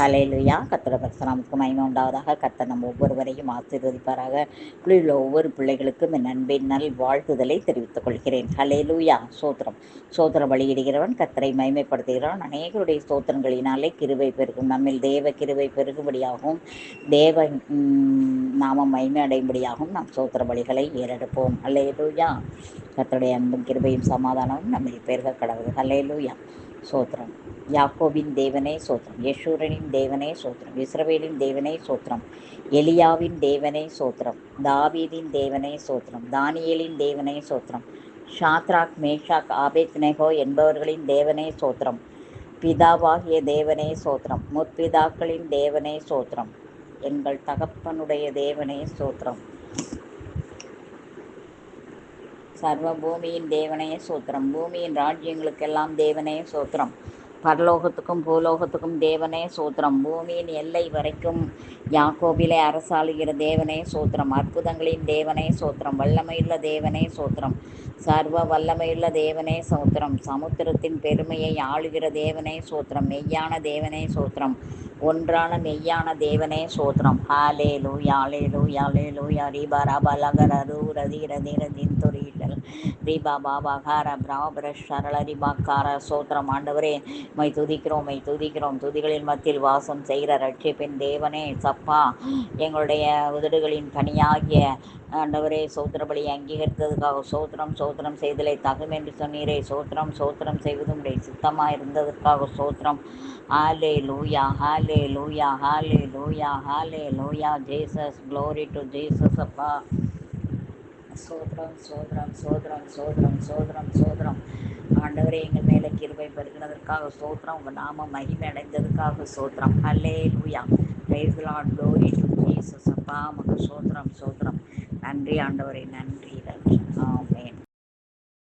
ஹல்லேலூயா. கர்த்தருடைய பரிசுத்த நாமத்துக்கு மகிமை உண்டாவதாக. கர்த்தர் நம்ம ஒவ்வொருவரையும் ஆசீர்வதிப்பாராக. உள்ள ஒவ்வொரு பிள்ளைகளுக்கும் என் அன்பின் நல் வாழ்த்துதலை தெரிவித்துக் கொள்கிறேன். ஹல்லேலூயா. சோத்திரம். சோத்திரம் பலியிடுகிறவன் கர்த்தரை மகிமைப்படுத்துகிறவன். அநேகருடைய ஸ்தோத்திரங்களினாலே கிருபை பெருகும். நம்மில் தேவ கிருபை பெருகும்படியாகவும் தேவ நாமம் மகிமை அடையும்படியாகவும் நாம் சோத்திர பலிகளை ஏறெடுப்போம். ஹல்லேலூயா. கர்த்தருடைய அன்பும் கிருபையும் சமாதானமும் நம்மில் பெருக கடவுள். ஹல்லேலூயா. சோத்திரம். யாக்கோபின் தேவனே சோத்திரம். யெஷூரனின் தேவனே சோத்திரம். இஸ்ரவேலின் தேவனே சோத்திரம். எலியாவின் தேவனே சோத்திரம். தாவீதின் தேவனே சோத்திரம். தானியேலின் தேவனே சோத்திரம். ஷாத்ராக் மேஷாக் ஆபேத்நேகோ என்பவர்களின் தேவனே சோத்திரம். பிதாவாகிய தேவனே சோத்திரம். முற்பிதாக்களின் தேவனே சோத்திரம். எங்கள் தகப்பனுடைய தேவனே சோத்திரம். சர்வ பூமியின் தேவனே சோத்திரம். பூமியின் ராஜ்யங்களுக்கெல்லாம் தேவனே சோத்திரம். பரலோகத்துக்கும் பூலோகத்துக்கும் தேவனே சோத்திரம். பூமியின் எல்லை வரைக்கும் யாக்கோபிலே அரசாளுகிற தேவனே சோத்திரம். அற்புதங்களின் தேவனே சோத்திரம். வல்லமையுள்ள தேவனே சோத்திரம். சர்வ வல்லமையுள்ள தேவனே சோத்திரம். சமுத்திரத்தின் பெருமையை ஆளுகிற தேவனே சோத்திரம். மெய்யான தேவனே சோத்திரம். ஒன்றான மெய்யான தேவனே சோத்திரம். ஹல்லேலூயா. ஹல்லேலூயா. ஹல்லேலூயா. ரீபா ராபா லகர ரூரதி ரதி ரதின் தொரீடல் ரீபா பாபா கார பிராபர சரள ரிபா கார சோத்திரம். ஆண்டவரே மை துதிக்கிறோம், மை துதிக்கிறோம். துதிகளின் மத்தியில் வாசம் செய்கிற ரட்சிப்பின் தேவனே சப்பா, எங்களுடைய உதடுகளின் கனியாகிய ஆண்டவரே சோத்திரபலி அங்கீகரித்ததுக்காக சோத்திரம். சோத்திரம் செய்தலை தகும் என்று சொன்னீரே சோத்திரம். சோத்திரம் செய்வது உடைய சித்தமாக இருந்ததற்காக சோத்திரம். ஹல்லேலூயா. ஹல்லேலூயா. ஹல்லேலூயா. ஹல்லேலூயா. ஜீசஸ், க்ளோரி டு ஜீசஸ் அப்பா. சோத்திரம் சோத்திரம் சோத்திரம் சோத்திரம் சோத்திரம் சோத்திரம். ஆண்டவரே எங்கள் மேலே கிருபை பெருகினதற்காக சோத்திரம். உங்கள் நாமம் மகிமை அடைந்ததற்காக சோத்திரம். Hallelujah. Praise the Lord. Glory to Jesus அப்பா. உமக்கு சோத்திரம் சோத்திரம். நன்றி ஆண்டவரே, நன்றி.